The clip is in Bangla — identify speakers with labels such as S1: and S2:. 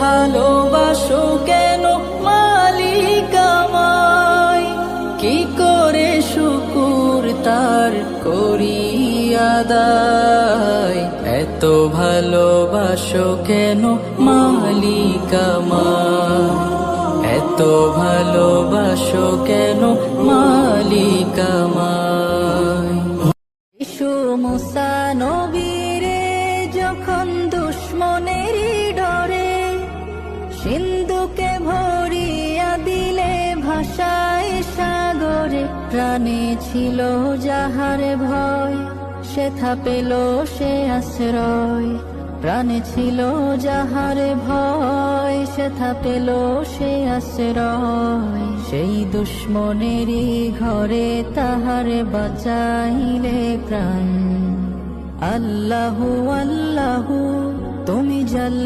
S1: ভালোবাসো কেন মালিক আমায়? কি করে শুকুর তার করি আদায়? এত ভালোবাসো কেন মালিক আমায়? এত ভালোবাসো কেন মালিক আমায়? ইসু মুসা নবীরে যখন দুশ্মনেরই ডরে সিন্ধুকে ভরিয়া দিলে ভাষায় সাগরে, প্রাণে ছিল যাহার ভয় সেথা পেল সে আশ্রয়। প্রাণে ছিল যাহার ভয় সেথা পেল সে আশ্রয়। সেই দুশ্মনেরই ঘরে তাহার বাঁচাইলে প্রাণ। আল্লাহু আল্লাহু তুমি জাল্লে